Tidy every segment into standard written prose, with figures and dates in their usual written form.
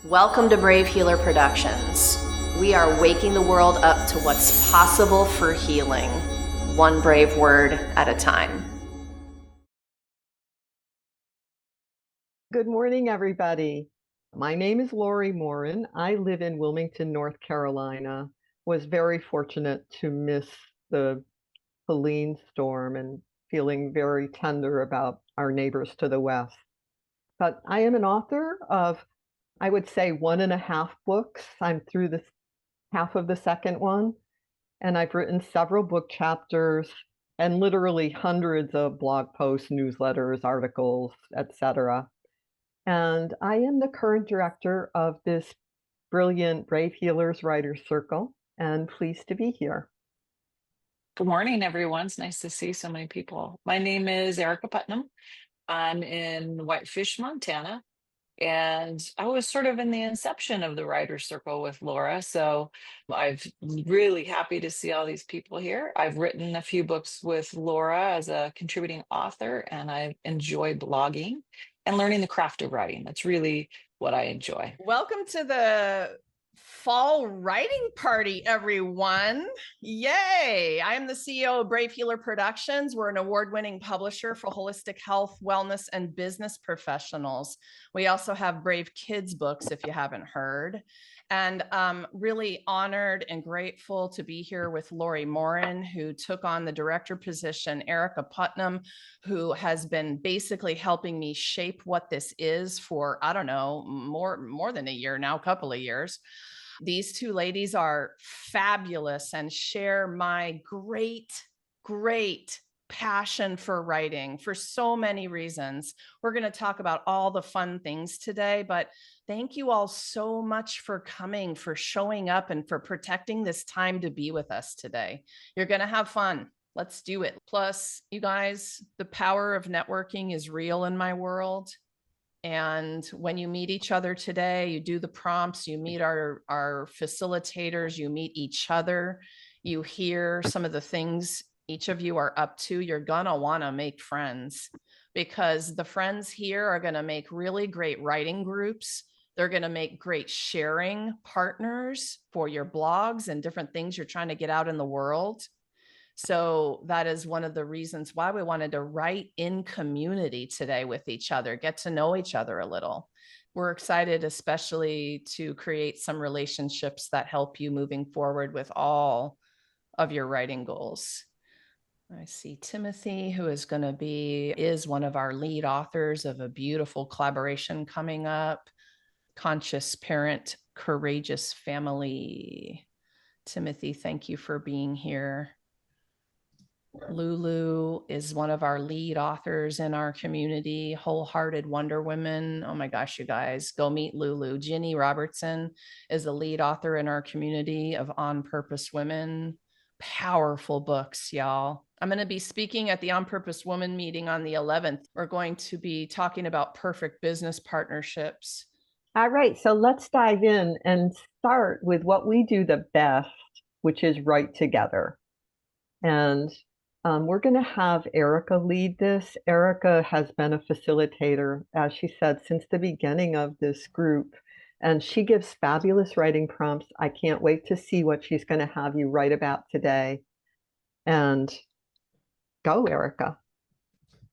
Welcome to Brave Healer Productions. We are waking the world up to what's possible for healing, one brave word at a time. Good morning, everybody. My name is Lori Morin. I live in Wilmington, North Carolina. Was very fortunate to miss the Helene storm and feeling very tender about our neighbors to the west. But I am an author of, I would say, 1.5 books. I'm through the half of the second one, and I've written several book chapters and literally hundreds of blog posts, newsletters, articles, etc. And I am the current director of this brilliant Brave Healers Writers Circle, and pleased to be here. Good morning, everyone. It's nice to see so many people. My name is Erica Putnam. I'm in Whitefish, Montana, and I was sort of in the inception of the Writers Circle with Laura. So I'm really happy to see all these people here. I've written a few books with Laura as a contributing author, and I enjoy blogging and learning the craft of writing. That's really what I enjoy. Welcome to the fall writing party, everyone. Yay. I am the CEO of Brave Healer Productions. We're an award-winning publisher for holistic health, wellness, and business professionals. We also have Brave Kids books, if you haven't heard. And I'm really honored and grateful to be here with Lori Morin, who took on the director position, Erica Putnam, who has been basically helping me shape what this is for, I don't know, more than a year now, a couple of years. These two ladies are fabulous and share my great passion for writing for so many reasons. We're going to talk about all the fun things today, but thank you all so much for coming, for showing up, and for protecting this time to be with us today. You're going to have fun. Let's do it. Plus, you guys, the power of networking is real in my world. And when you meet each other today, you do the prompts, you meet our facilitators, you meet each other, you hear some of the things each of you are up to, you're gonna wanna make friends, because the friends here are gonna make really great writing groups. They're gonna make great sharing partners for your blogs and different things you're trying to get out in the world. So that is one of the reasons why we wanted to write in community today with each other, get to know each other a little. We're excited, especially to create some relationships that help you moving forward with all of your writing goals. I see Timothy, who is one of our lead authors of a beautiful collaboration coming up, Conscious Parent, Courageous Family. Timothy, thank you for being here. Lulu is one of our lead authors in our community, Wholehearted Wonder Women. Oh my gosh, you guys, go meet Lulu. Ginny Robertson is a lead author in our community of On Purpose Women. Powerful books, y'all. I'm going to be speaking at the On Purpose Woman meeting on the 11th. We're going to be talking about perfect business partnerships. All right, so let's dive in and start with what we do the best, which is write together. And we're going to have Erica lead this. Erica has been a facilitator, as she said, since the beginning of this group, and she gives fabulous writing prompts. I can't wait to see what she's going to have you write about today. And go, Erica.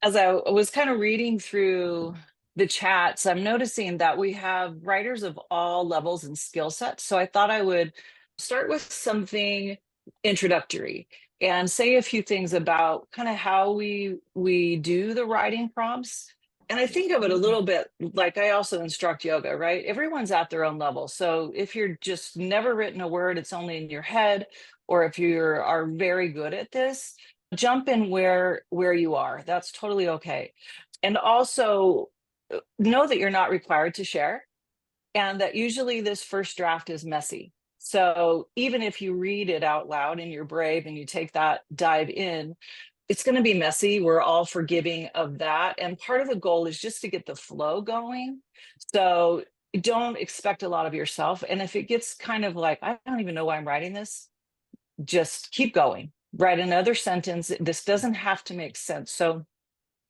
As I was kind of reading through the chats, I'm noticing that we have writers of all levels and skill sets. So I thought I would start with something introductory and say a few things about kind of how we do the writing prompts. And I think of it a little bit like I also instruct yoga, right? Everyone's at their own level. So if you're just never written a word, it's only in your head, or if you are very good at this, jump in where you are. That's totally okay. And also know that you're not required to share, and that usually this first draft is messy. So even if you read it out loud and you're brave and you take that dive in, it's going to be messy. We're all forgiving of that. And part of the goal is just to get the flow going. So don't expect a lot of yourself. And if it gets kind of like, I don't even know why I'm writing this, just keep going. Write another sentence. This doesn't have to make sense. So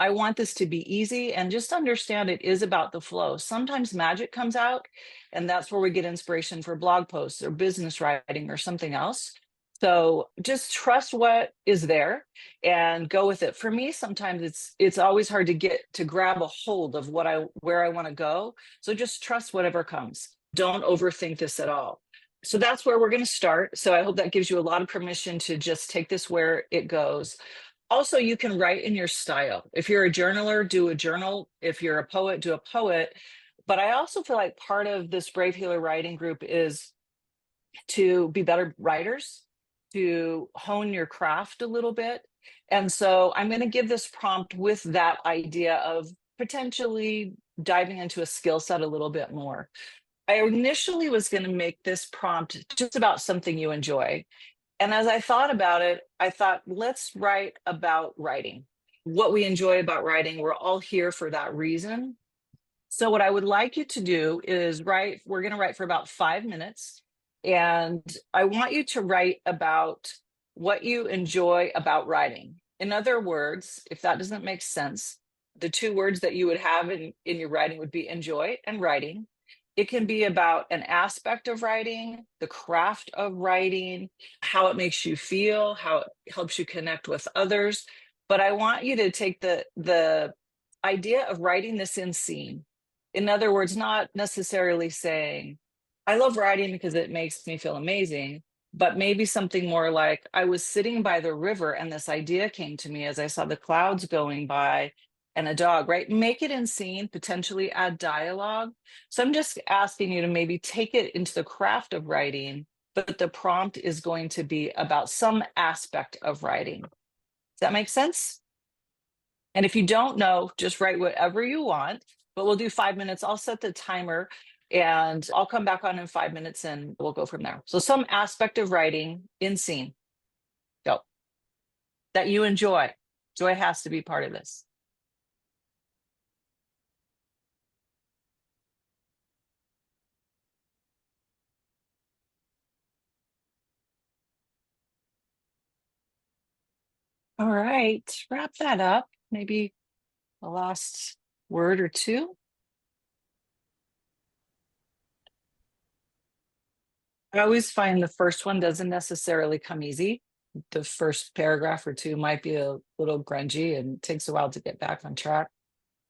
I want this to be easy, and just understand it is about the flow. Sometimes magic comes out, and that's where we get inspiration for blog posts or business writing or something else. So just trust what is there and go with it. For me, sometimes it's always hard to grab a hold of where I want to go. So just trust whatever comes. Don't overthink this at all. So that's where we're going to start. So I hope that gives you a lot of permission to just take this where it goes. Also, you can write in your style. If you're a journaler, do a journal. If you're a poet, do a poet. But I also feel like part of this Brave Healer writing group is to be better writers, to hone your craft a little bit. And so I'm going to give this prompt with that idea of potentially diving into a skill set a little bit more. I initially was going to make this prompt just about something you enjoy. And as I thought about it, I thought, let's write about writing, what we enjoy about writing. We're all here for that reason. So what I would like you to do is write, we're going to write for about 5 minutes. And I want you to write about what you enjoy about writing. In other words, if that doesn't make sense, the 2 words that you would have in your writing would be enjoy and writing. It can be about an aspect of writing, the craft of writing, how it makes you feel, how it helps you connect with others. But I want you to take the idea of writing this in scene. In other words, not necessarily saying, I love writing because it makes me feel amazing, but maybe something more like, I was sitting by the river and this idea came to me as I saw the clouds going by and a dog, right? Make it in scene, potentially add dialogue. So I'm just asking you to maybe take it into the craft of writing, but the prompt is going to be about some aspect of writing. Does that make sense? And if you don't know, just write whatever you want, but we'll do 5 minutes. I'll set the timer and I'll come back on in 5 minutes and we'll go from there. So some aspect of writing in scene, go, that you enjoy. Joy has to be part of this. All right, wrap that up. Maybe the last word or two. I always find the first one doesn't necessarily come easy. The first paragraph or 2 might be a little grungy and takes a while to get back on track.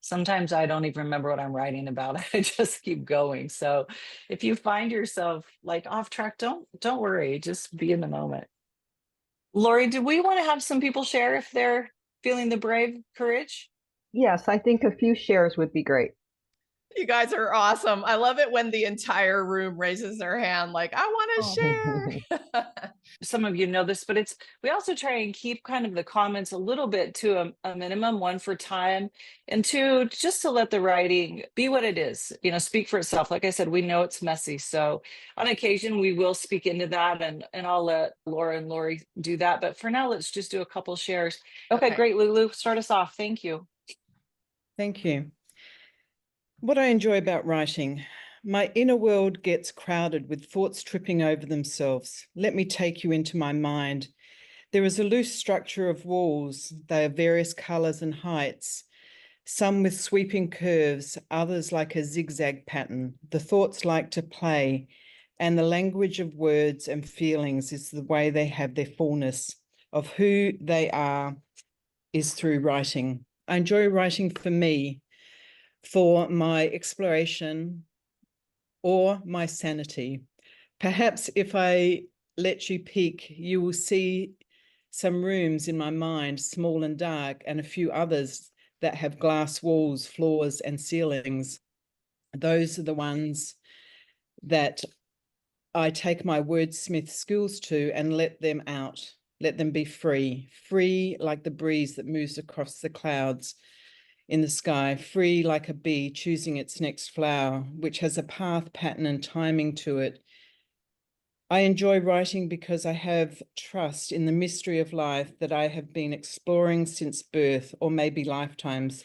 Sometimes I don't even remember what I'm writing about. I just keep going. So if you find yourself like off track, don't worry, just be in the moment. Lori, do we want to have some people share if they're feeling the brave courage? Yes, I think a few shares would be great. You guys are awesome. I love it when the entire room raises their hand like, I want to share. Some of you know this, but we also try and keep kind of the comments a little bit to a minimum, 1 for time, and 2, just to let the writing be what it is, speak for itself. Like I said, we know it's messy. So on occasion, we will speak into that and I'll let Laura and Lori do that. But for now, let's just do a couple shares. Okay, great, Lulu, start us off. Thank you. Thank you. What I enjoy about writing, my inner world gets crowded with thoughts tripping over themselves. Let me take you into my mind. There is a loose structure of walls. They are various colors and heights, some with sweeping curves, others like a zigzag pattern. The thoughts like to play, and the language of words and feelings is the way they have their fullness of who they are is through writing. I enjoy writing for me, for my exploration or my sanity. Perhaps if I let you peek, you will see some rooms in my mind, small and dark, and a few others that have glass walls, floors, and ceilings. Those are the ones that I take my wordsmith skills to and let them out, let them be free, free like the breeze that moves across the clouds in the sky, free like a bee choosing its next flower, which has a path, pattern, and timing to it. I enjoy writing because I have trust in the mystery of life that I have been exploring since birth, or maybe lifetimes.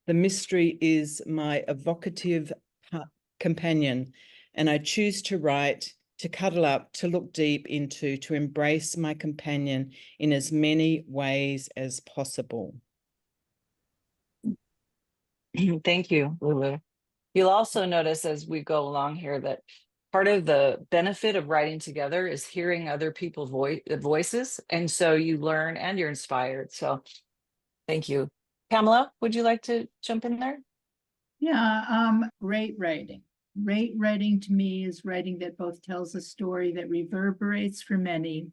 The mystery is my evocative companion, and I choose to write, to cuddle up, to look deep into, to embrace my companion in as many ways as possible. Thank you, Lulu. You'll also notice as we go along here that part of the benefit of writing together is hearing other people's voices. And so you learn and you're inspired. So thank you. Pamela, would you like to jump in there? Yeah, great writing. Great writing to me is writing that both tells a story that reverberates for many,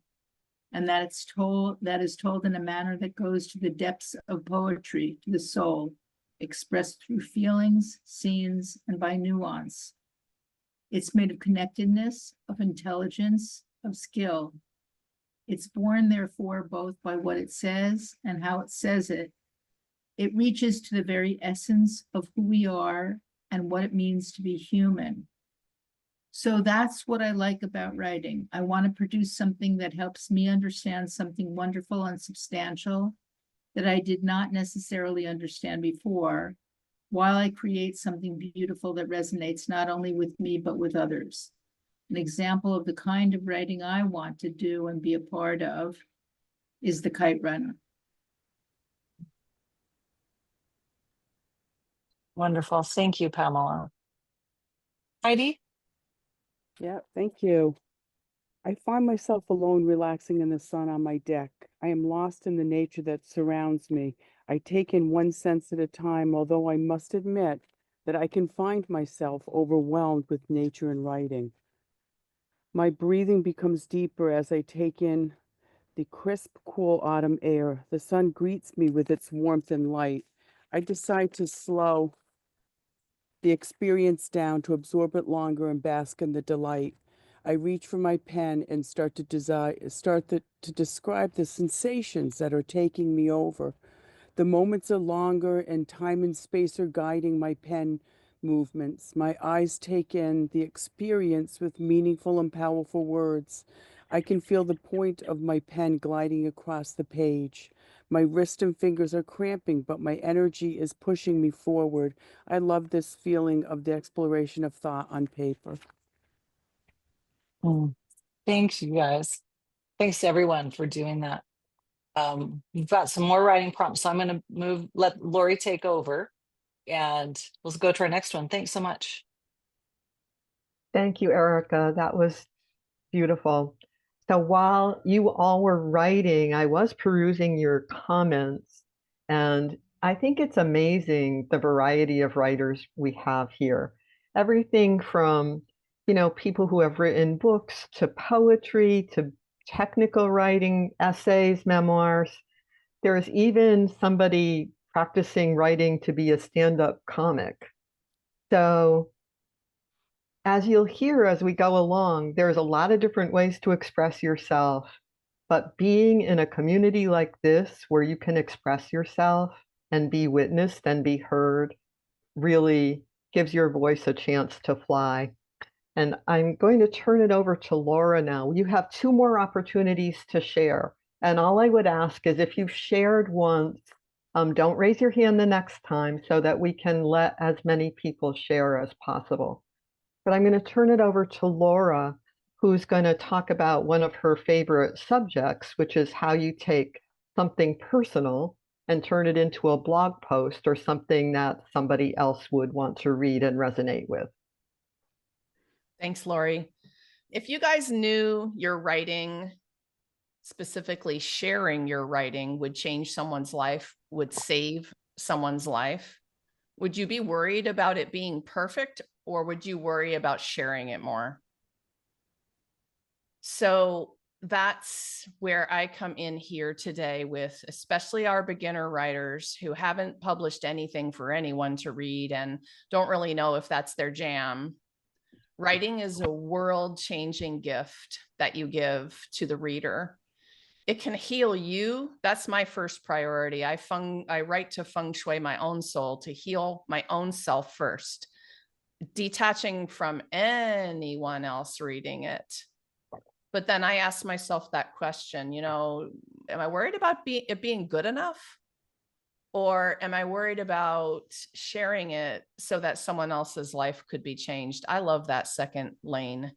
and that is told in a manner that goes to the depths of poetry, to the soul, expressed through feelings, scenes, and by nuance. It's made of connectedness, of intelligence, of skill. It's born, therefore, both by what it says and how it says it. It reaches to the very essence of who we are and what it means to be human. So that's what I like about writing. I want to produce something that helps me understand something wonderful and substantial that I did not necessarily understand before, while I create something beautiful that resonates not only with me, but with others. An example of the kind of writing I want to do and be a part of is The Kite Runner. Wonderful. Thank you, Pamela. Heidi? Yeah, thank you. I find myself alone relaxing in the sun on my deck. I am lost in the nature that surrounds me. I take in one sense at a time, although I must admit that I can find myself overwhelmed with nature and writing. My breathing becomes deeper as I take in the crisp, cool autumn air. The sun greets me with its warmth and light. I decide to slow the experience down to absorb it longer and bask in the delight. I reach for my pen and start to describe the sensations that are taking me over. The moments are longer and time and space are guiding my pen movements. My eyes take in the experience with meaningful and powerful words. I can feel the point of my pen gliding across the page. My wrist and fingers are cramping, but my energy is pushing me forward. I love this feeling of the exploration of thought on paper. Thanks, you guys. Thanks to everyone for doing that. We've got some more writing prompts, so I'm going to let Lori take over, and let's go to our next one. Thanks so much. Thank you, Erica. That was beautiful. So while you all were writing, I was perusing your comments, and I think it's amazing the variety of writers we have here. Everything from, people who have written books to poetry to technical writing, essays, memoirs. There's even somebody practicing writing to be a stand-up comic. So as you'll hear as we go along, there's a lot of different ways to express yourself, but being in a community like this where you can express yourself and be witnessed and be heard really gives your voice a chance to fly. And I'm going to turn it over to Laura now. You have 2 more opportunities to share. And all I would ask is if you've shared once, don't raise your hand the next time so that we can let as many people share as possible. But I'm going to turn it over to Laura, who's going to talk about one of her favorite subjects, which is how you take something personal and turn it into a blog post or something that somebody else would want to read and resonate with. Thanks, Lori. If you guys knew your writing, specifically sharing your writing, would change someone's life, would save someone's life, would you be worried about it being perfect, or would you worry about sharing it more? So that's where I come in here today with especially our beginner writers who haven't published anything for anyone to read and don't really know if that's their jam. Writing is a world-changing gift that you give to the reader. It can heal you. That's my first priority. I write to feng shui my own soul, to heal my own self first, detaching from anyone else reading it. But then I ask myself that question, am I worried about it being good enough? Or am I worried about sharing it so that someone else's life could be changed? I love that second lane.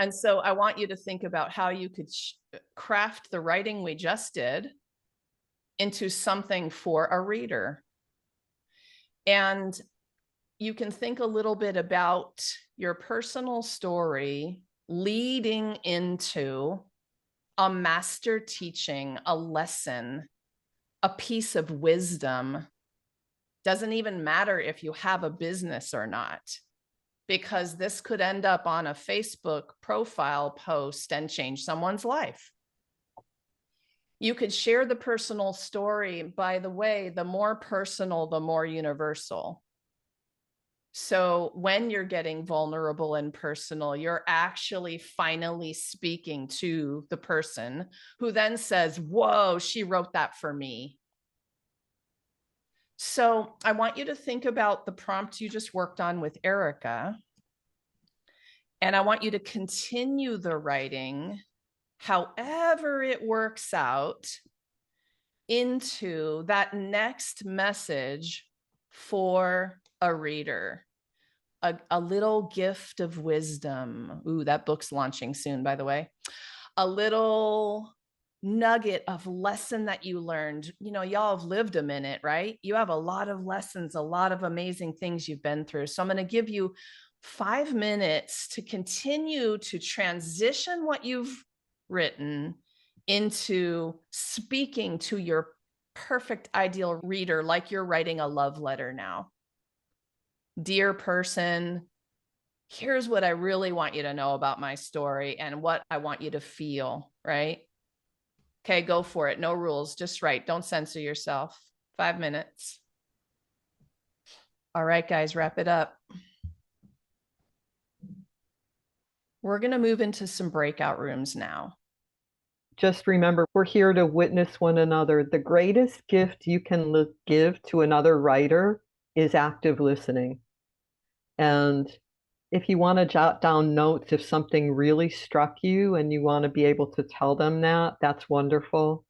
And so I want you to think about how you could craft the writing we just did into something for a reader. And you can think a little bit about your personal story leading into a master teaching, a lesson, a piece of wisdom. Doesn't even matter if you have a business or not, because this could end up on a Facebook profile post and change someone's life. You could share the personal story. By the way, the more personal, the more universal. So when you're getting vulnerable and personal, you're actually finally speaking to the person who then says, whoa, she wrote that for me. So I want you to think about the prompt you just worked on with Erica. And I want you to continue the writing, however it works out, into that next message for a reader. A little gift of wisdom. Ooh, that book's launching soon, by the way. A little nugget of lesson that you learned. You know, y'all have lived a minute, right? You have a lot of lessons, a lot of amazing things you've been through. So I'm going to give you 5 minutes to continue to transition what you've written into speaking to your perfect ideal reader, like you're writing a love letter now. Dear person, here's what I really want you to know about my story and what I want you to feel, right? Okay, go for it. No rules, just write. Don't censor yourself. 5 minutes. All right, guys, wrap it up. We're going to move into some breakout rooms now. Just remember, we're here to witness one another. The greatest gift you can give to another writer is active listening. And if you want to jot down notes, if something really struck you and you want to be able to tell them that, that's wonderful.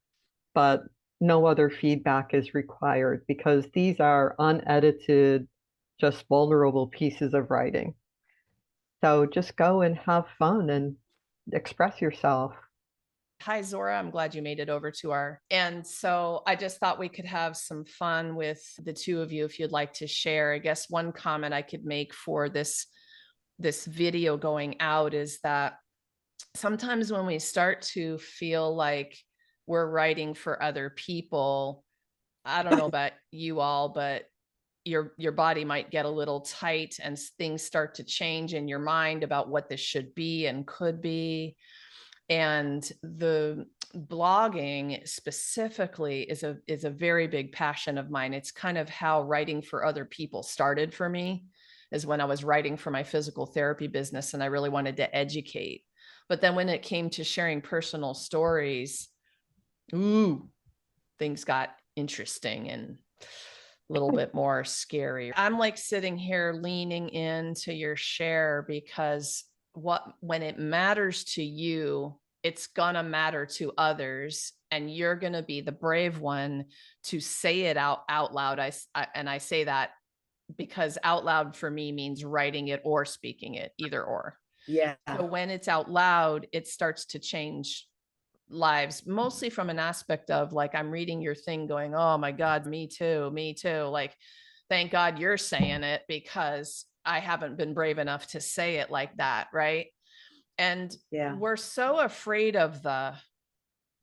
But no other feedback is required because these are unedited, just vulnerable pieces of writing. So just go and have fun and express yourself. Hi, Zora. I'm glad you made it over to our. And so I just thought we could have some fun with the two of you if you'd like to share. I guess one comment I could make for this video going out is that sometimes when we start to feel like we're writing for other people, I don't know about you all, but your body might get a little tight and things start to change in your mind about what this should be and could be. And the blogging specifically is a very big passion of mine. It's kind of how writing for other people started for me, is when I was writing for my physical therapy business and I really wanted to educate. But then when it came to sharing personal stories, things got interesting and a little bit more scary. I'm like sitting here leaning into your share because when it matters to you, it's gonna matter to others, and you're gonna be the brave one to say it out loud. I say that because out loud for me means writing it or speaking it, either or. Yeah. So when it's out loud, it starts to change lives, mostly from an aspect of like, I'm reading your thing going, oh my God, me too. Like, thank God you're saying it because I haven't been brave enough to say it like that. Right. And we're so afraid of the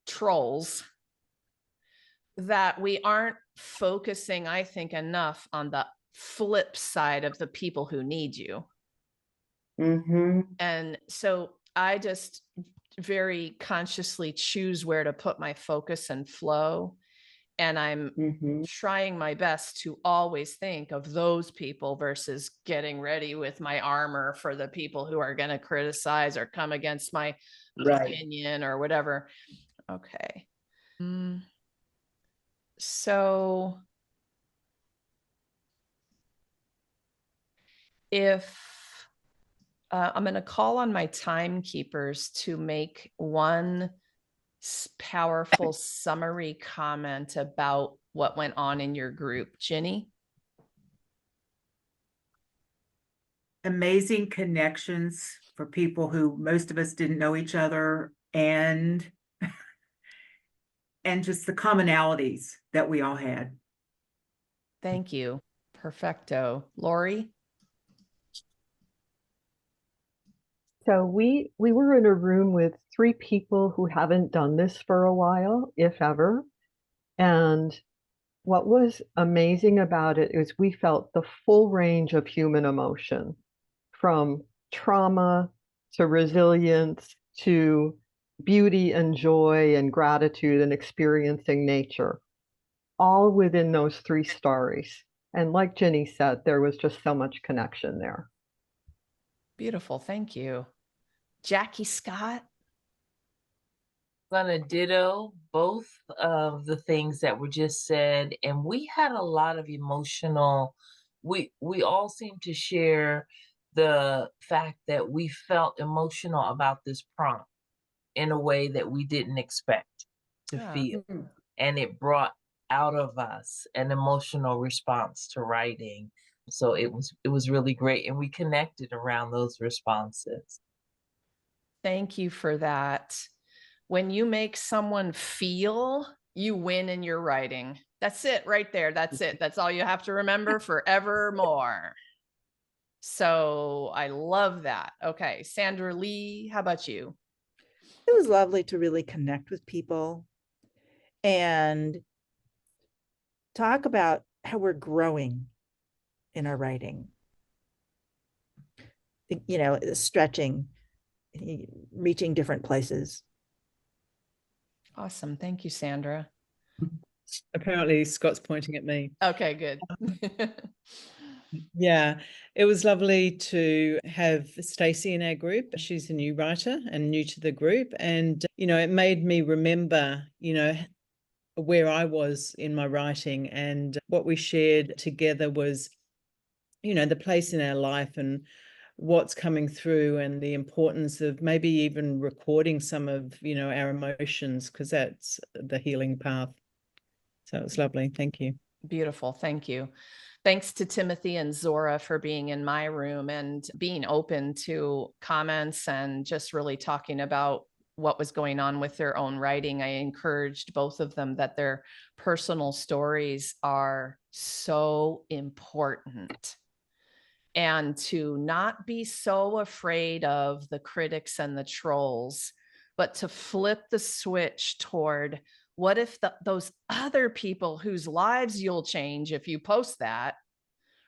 trolls that we aren't focusing, I think, enough on the flip side of the people who need you. Mm-hmm. And so I just very consciously choose where to put my focus and flow. And I'm trying my best to always think of those people versus getting ready with my armor for the people who are going to criticize or come against my opinion or whatever. Okay. So if I'm going to call on my timekeepers to make one powerful summary comment about what went on in your group. Ginny? Amazing connections for people who most of us didn't know each other, and just the commonalities that we all had. Thank you. Perfecto. Lori? So we were in a room with 3 people who haven't done this for a while, if ever. And what was amazing about it is we felt the full range of human emotion, from trauma to resilience to beauty and joy and gratitude and experiencing nature, all within those 3 stories. And like Jenny said, there was just so much connection there. Beautiful. Thank you. Jackie Scott? Gonna ditto both of the things that were just said, and we had a lot of emotional, we all seem to share the fact that we felt emotional about this prompt in a way that we didn't expect to feel, and it brought out of us an emotional response to writing. So it was really great, and we connected around those responses. Thank you for that. When you make someone feel, you win in your writing. That's it right there. That's it. That's all you have to remember forevermore. So I love that. Okay, Sandra Lee, how about you? It was lovely to really connect with people and talk about how we're growing in our writing. You know, stretching, reaching different places. Awesome. Thank you, Sandra. Apparently Scott's pointing at me. Okay, good. Yeah, it was lovely to have Stacey in our group. She's a new writer and new to the group. And, you know, it made me remember, you know, where I was in my writing, and what we shared together was, you know, the place in our life and what's coming through, and the importance of maybe even recording some of, you know, our emotions, because that's the healing path. So it was lovely. Thank you. Beautiful. Thank you. Thanks to Timothy and Zora for being in my room and being open to comments and just really talking about what was going on with their own writing. I encouraged both of them that their personal stories are so important, and to not be so afraid of the critics and the trolls, but to flip the switch toward, what if those other people whose lives you'll change if you post that,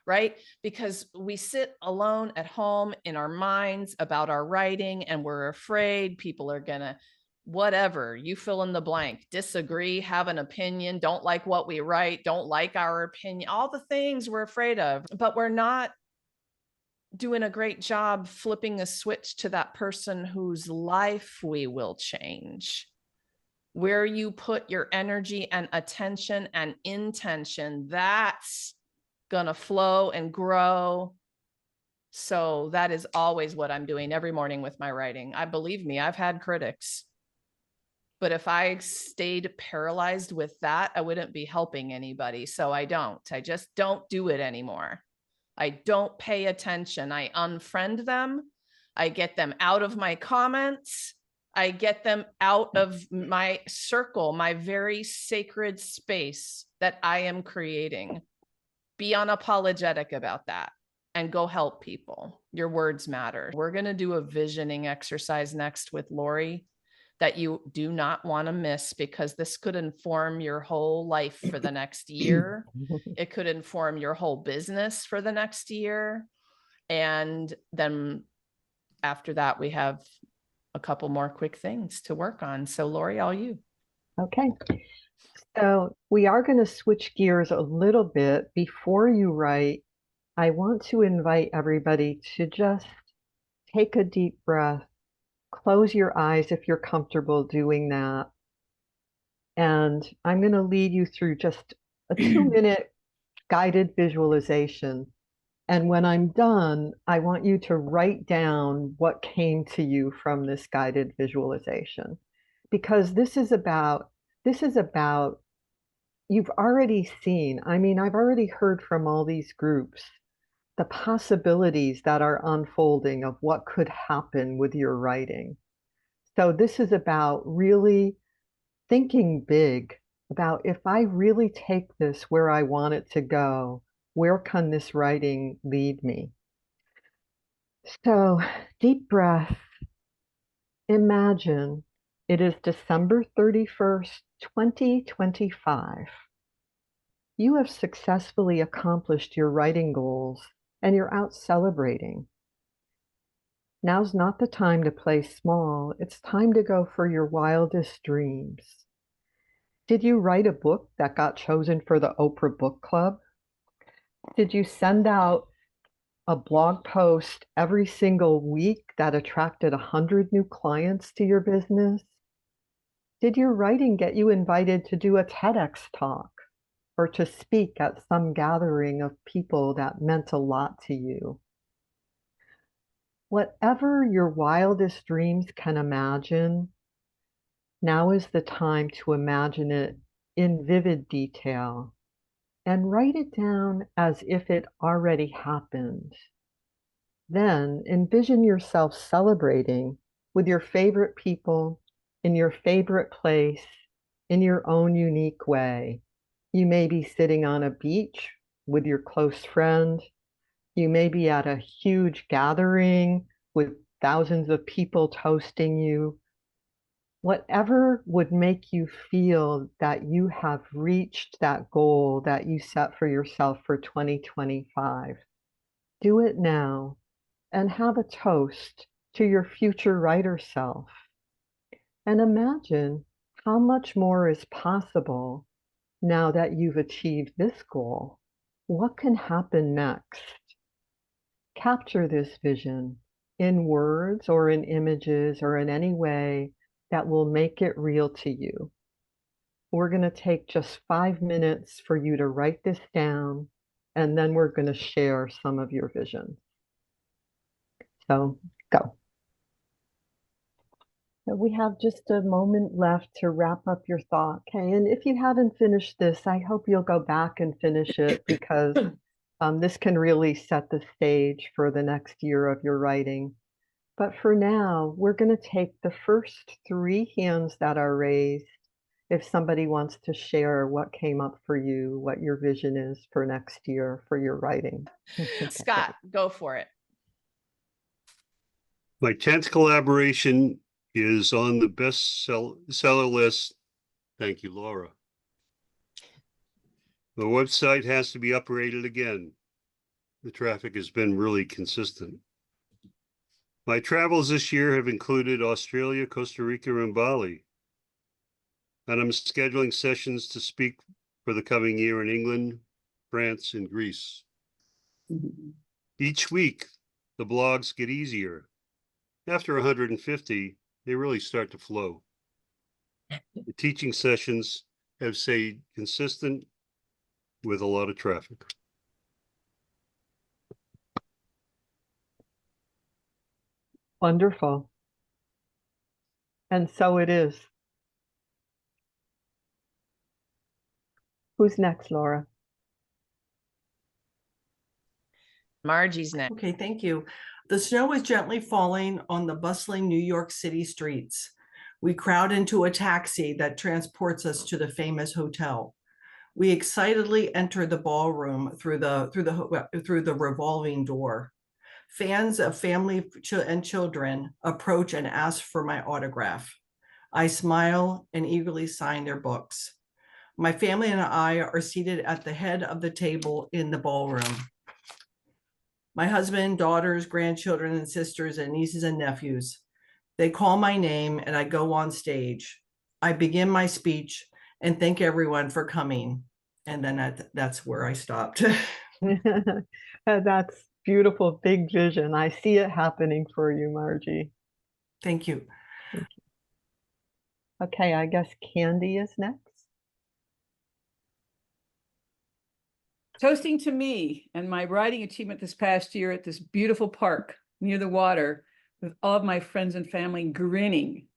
right? Because we sit alone at home in our minds about our writing, and we're afraid people are gonna, whatever, you fill in the blank, disagree, have an opinion, don't like what we write, don't like our opinion, all the things we're afraid of, but we're not doing a great job flipping a switch to that person whose life we will change. Where you put your energy and attention and intention, that's gonna flow and grow. So that is always what I'm doing every morning with my writing. Believe me, I've had critics, but if I stayed paralyzed with that, I wouldn't be helping anybody. So I just don't do it anymore. I don't pay attention. I unfriend them. I get them out of my comments. I get them out of my circle, my very sacred space that I am creating. Be unapologetic about that and go help people. Your words matter. We're going to do a visioning exercise next with Lori that you do not want to miss, because this could inform your whole life for the next year. It could inform your whole business for the next year. And then after that, we have a couple more quick things to work on. So Lori, all you. Okay. So we are going to switch gears a little bit. Before you write, I want to invite everybody to just take a deep breath, close your eyes if you're comfortable doing that. And I'm going to lead you through just a 2-minute guided visualization. And when I'm done, I want you to write down what came to you from this guided visualization, because this is about, you've already seen, I mean, I've already heard from all these groups, the possibilities that are unfolding of what could happen with your writing. So this is about really thinking big about, if I really take this where I want it to go, Where can this writing lead me? So, deep breath. Imagine it is December 31st, 2025. You have successfully accomplished your writing goals and you're out celebrating. Now's not the time to play small. It's time to go for your wildest dreams. Did you write a book that got chosen for the Oprah Book Club? Did you send out a blog post every single week that attracted 100 new clients to your business? Did your writing get you invited to do a TEDx talk or to speak at some gathering of people that meant a lot to you? Whatever your wildest dreams can imagine, now is the time to imagine it in vivid detail and write it down as if it already happened. Then envision yourself celebrating with your favorite people in your favorite place in your own unique way. You may be sitting on a beach with your close friend. You may be at a huge gathering with thousands of people toasting you. Whatever would make you feel that you have reached that goal that you set for yourself for 2025. Do it now and have a toast to your future writer self. And imagine how much more is possible now that you've achieved this goal. What can happen next? Capture this vision in words or in images or in any way that will make it real to you. We're going to take just 5 minutes for you to write this down, and then we're going to share some of your visions. So go. We have just a moment left to wrap up your thought. Okay, and if you haven't finished this, I hope you'll go back and finish it because this can really set the stage for the next year of your writing. But for now, we're going to take the first 3 hands that are raised. If somebody wants to share what came up for you, what your vision is for next year for your writing. Scott, go for it. My 10th collaboration is on the bestseller list. Thank you, Laura. The website has to be upgraded again. The traffic has been really consistent. My travels this year have included Australia, Costa Rica, and Bali. And I'm scheduling sessions to speak for the coming year in England, France, and Greece. Each week, the blogs get easier. After 150, they really start to flow. The teaching sessions have stayed consistent with a lot of traffic. Wonderful. And so it is. Who's next, Laura? Margie's next. Okay, thank you. The snow is gently falling on the bustling New York City streets. We crowd into a taxi that transports us to the famous hotel. We excitedly enter the ballroom through the revolving door. Fans of family and children approach and ask for my autograph. I smile and eagerly sign their books. My family and I are seated at the head of the table in the ballroom. My husband, daughters, grandchildren, and sisters, and nieces and nephews. They call my name and I go on stage. I begin my speech and thank everyone for coming. And then that's where I stopped. That's beautiful, big vision. I see it happening for you, Margie. Thank you. Thank you. Okay, I guess Candy is next. Toasting to me and my writing achievement this past year at this beautiful park near the water with all of my friends and family grinning.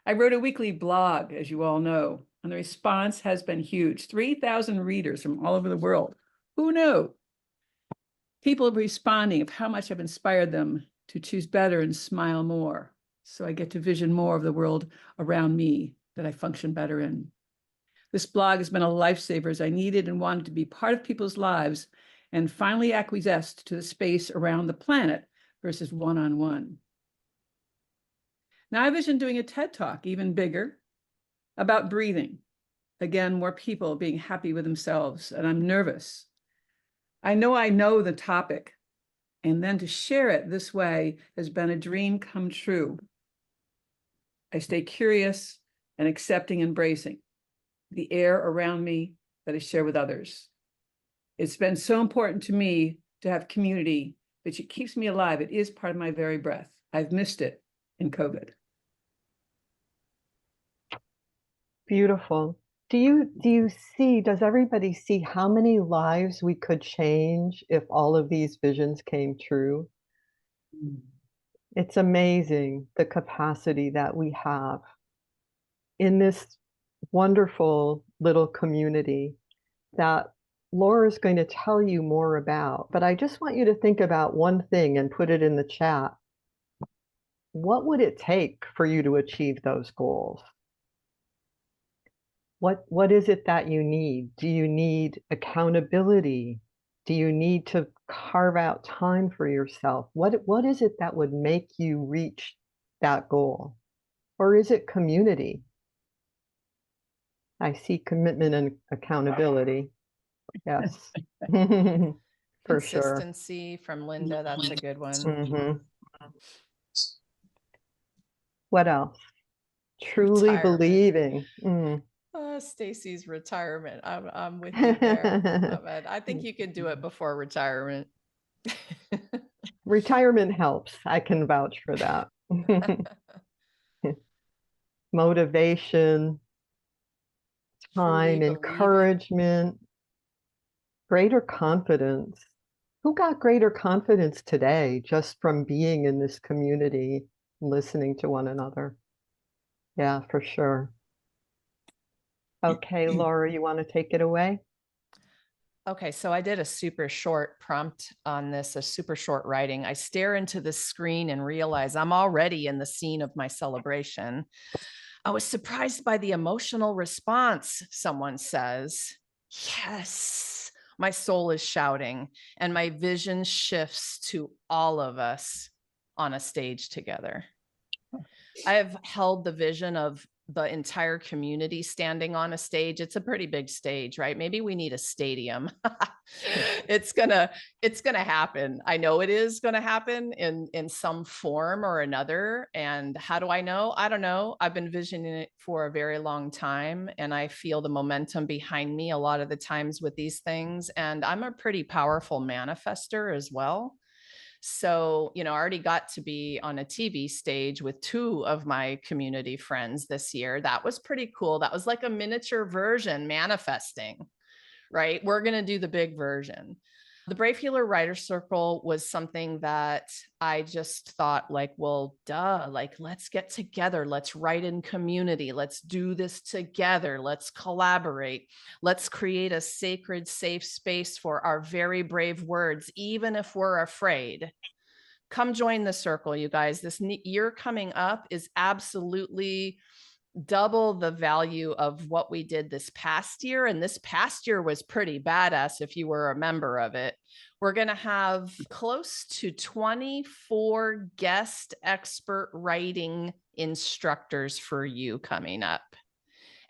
I wrote a weekly blog, as you all know, and the response has been huge. 3,000 readers from all over the world. Who knew? People responding of how much I've inspired them to choose better and smile more. So I get to vision more of the world around me that I function better in. This blog has been a lifesaver as I needed and wanted to be part of people's lives and finally acquiesced to the space around the planet versus one-on-one. Now I envision doing a TED Talk, even bigger, about breathing. Again, more people being happy with themselves, and I'm nervous. I know the topic, and then to share it this way has been a dream come true. I stay curious and accepting, embracing the air around me that I share with others. It's been so important to me to have community, which it keeps me alive. It is part of my very breath. I've missed it in COVID. Beautiful. Does everybody see how many lives we could change if all of these visions came true? It's amazing the capacity that we have in this wonderful little community that Laura's going to tell you more about. But I just want you to think about one thing and put it in the chat. What would it take for you to achieve those goals? What is it that you need? Do you need accountability? Do you need to carve out time for yourself? What is it that would make you reach that goal? Or is it community? I see commitment and accountability. Yes, for sure. Consistency from Linda, that's a good one. Mhm. What else? Truly Retirement. believing. Mm. Stacy's retirement. I'm with you there. But I think you can do it before retirement. Retirement helps. I can vouch for that. Motivation, time, Truly encouragement, greater confidence. Who got greater confidence today just from being in this community, listening to one another? Yeah, for sure. Okay, Laura, you want to take it away? Okay, so I did a super short prompt on this, a super short writing. I stare into the screen and realize I'm already in the scene of my celebration. I was surprised by the emotional response, someone says. Yes, my soul is shouting, and my vision shifts to all of us on a stage together. I have held the vision of the entire community standing on a stage. It's a pretty big stage, right? Maybe we need a stadium. It's gonna happen. I know it is gonna happen in some form or another. And how do I know? I don't know. I've been visioning it for a very long time, and I feel the momentum behind me a lot of the times with these things. And I'm a pretty powerful manifester as well. So, I already got to be on a TV stage with 2 of my community friends this year. That was pretty cool. That was like a miniature version manifesting, right? We're going to do the big version. The Brave Healer Writer Circle was something that I just thought like, well, duh, like, let's get together. Let's write in community. Let's do this together. Let's collaborate. Let's create a sacred, safe space for our very brave words, even if we're afraid. Come join the circle, you guys. This year coming up is absolutely double the value of what we did this past year. And this past year was pretty badass if you were a member of it. We're going to have close to 24 guest expert writing instructors for you coming up.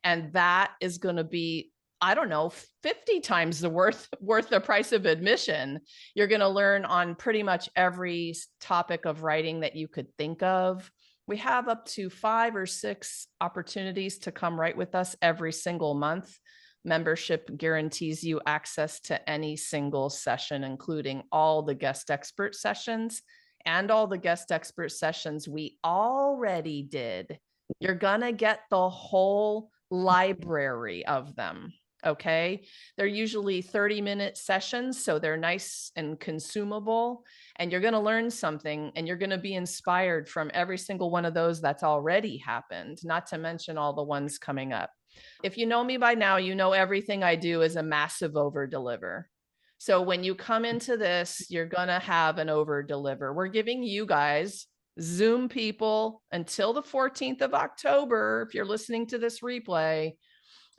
And that is going to be, I don't know, 50 times the worth the price of admission. You're going to learn on pretty much every topic of writing that you could think of. We have up to 5 or 6 opportunities to come write with us every single month. Membership guarantees you access to any single session, including all the guest expert sessions and all the guest expert sessions we already did. You're going to get the whole library of them. Okay. They're usually 30-minute sessions, so they're nice and consumable, and you're going to learn something, and you're going to be inspired from every single one of those that's already happened, not to mention all the ones coming up. If you know me by now, you know everything I do is a massive over deliver. So when you come into this, you're going to have an over deliver. We're giving you guys, Zoom people, until the 14th of October. If you're listening to this replay,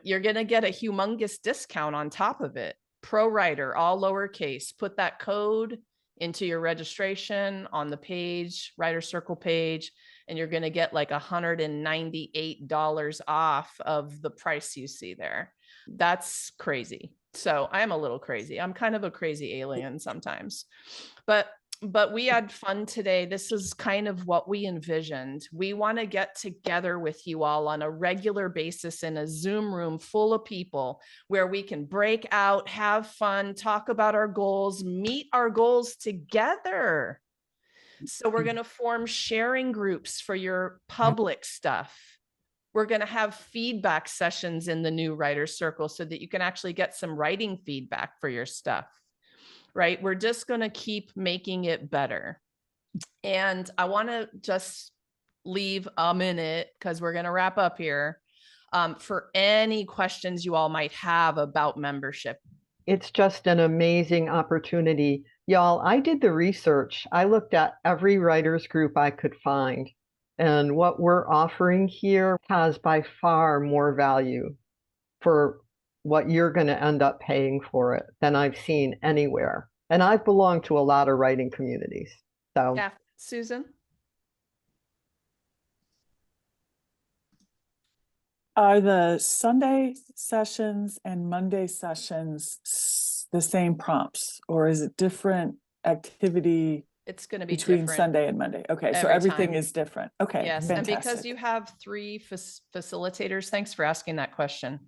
you're going to get a humongous discount on top of it. Pro Writer, all lowercase. Put that code into your registration on the page, Writer Circle page, and you're going to get like $198 off of the price you see there. That's crazy. So I'm a little crazy. I'm kind of a crazy alien sometimes, but we had fun today. This is kind of what we envisioned. We want to get together with you all on a regular basis in a Zoom room full of people where we can break out, have fun, talk about our goals, meet our goals together. So we're going to form sharing groups for your public stuff. We're going to have feedback sessions in the new Writer Circle so that you can actually get some writing feedback for your stuff. Right? We're just going to keep making it better. And I want to just leave a minute because we're going to wrap up here for any questions you all might have about membership. It's just an amazing opportunity. Y'all, I did the research. I looked at every writers group I could find. And what we're offering here has by far more value for what you're going to end up paying for it than I've seen anywhere. And I've belonged to a lot of writing communities. So yeah, Susan? Are the Sunday sessions and Monday sessions the same prompts, or is it different activity? It's going to be between different Sunday and Monday. Okay, so every everything time. is different. Okay, Yes, fantastic. and because you have 3 facilitators, thanks for asking that question.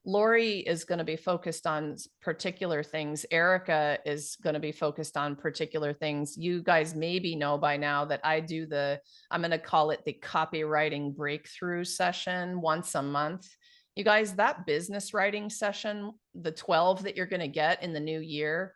Lori is going to be focused on particular things. Erica is going to be focused on particular things. You guys maybe know by now that I do I'm going to call it the copywriting breakthrough session once a month. You guys, that business writing session, the 12 that you're going to get in the new year,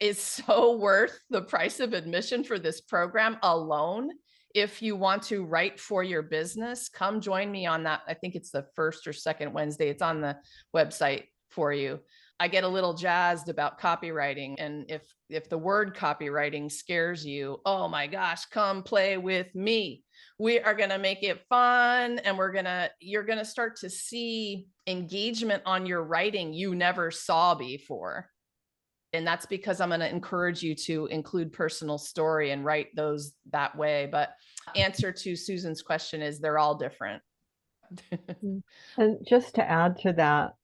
is so worth the price of admission for this program alone. If you want to write for your business, come join me on that. I think it's the first or second Wednesday. It's on the website for you. I get a little jazzed about copywriting. And if the word copywriting scares you, oh my gosh, come play with me. We are going to make it fun. And you're going to start to see engagement on your writing you never saw before. And that's because I'm going to encourage you to include personal story and write those that way. But answer to Susan's question is they're all different. And just to add to that,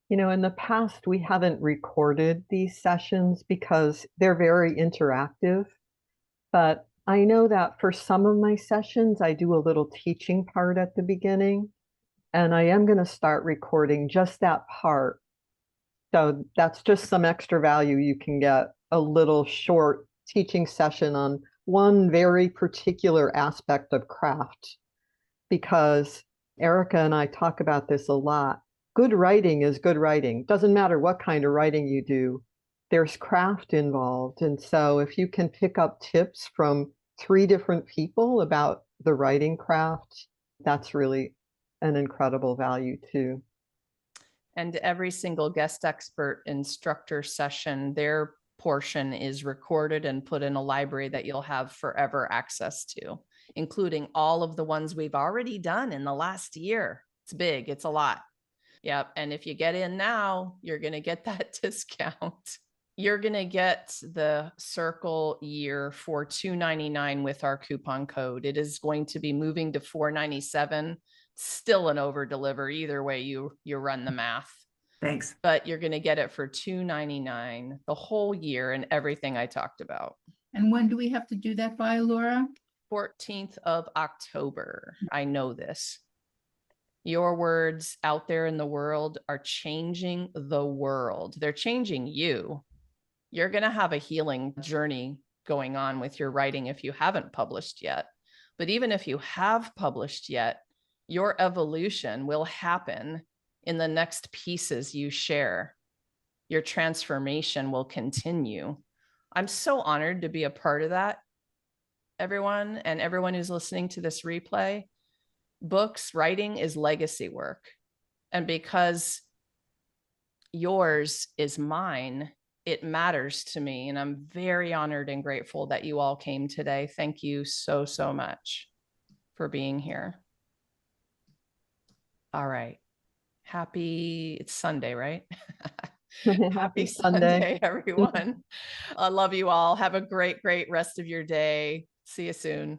in the past, we haven't recorded these sessions because they're very interactive. But I know that for some of my sessions, I do a little teaching part at the beginning. And I am going to start recording just that part. So that's just some extra value. You can get a little short teaching session on one very particular aspect of craft, because Erica and I talk about this a lot. Good writing is good writing. Doesn't matter what kind of writing you do. There's craft involved. And so if you can pick up tips from 3 different people about the writing craft, that's really an incredible value too. And every single guest expert instructor session, their portion is recorded and put in a library that you'll have forever access to, including all of the ones we've already done in the last year. It's big, it's a lot. Yep. And if you get in now, you're going to get that discount. You're going to get the Circle year for $2.99 with our coupon code. It is going to be moving to $4.97. Still an over deliver. Either way, you run the math. Thanks. But you're going to get it for $2.99 the whole year and everything I talked about. And when do we have to do that by, Laura? 14th of October. I know this. Your words out there in the world are changing the world. They're changing you. You're going to have a healing journey going on with your writing if you haven't published yet. But even if you have published yet, your evolution will happen in the next pieces you share. Your transformation will continue. I'm so honored to be a part of that, everyone, and everyone who's listening to this replay. Books, writing is legacy work. And because yours is mine, it matters to me. And I'm very honored and grateful that you all came today. Thank you so, so much for being here. All right. It's Sunday, right? Happy Sunday, everyone. I love you all. Have a great, great rest of your day. See you soon.